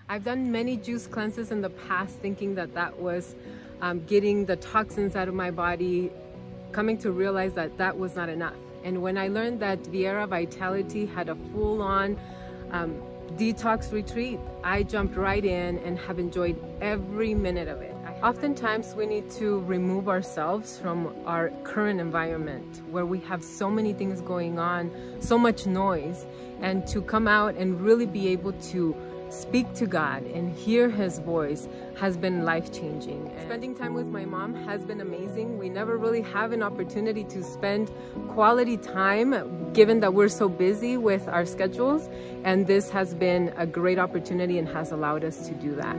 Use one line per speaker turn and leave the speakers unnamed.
I've done many juice cleanses in the past thinking that that was getting the toxins out of my body, coming to realize that that was not enough. And when I learned that Vieira Vitality had a full-on detox retreat, I jumped right in and have enjoyed every minute of it. Oftentimes we need to remove ourselves from our current environment where we have so many things going on, so much noise, and to come out and really be able to speak to God and hear His voice has been life-changing. Spending time with my mom has been amazing. We never really have an opportunity to spend quality time given that we're so busy with our schedules, and this has been a great opportunity and has allowed us to do that.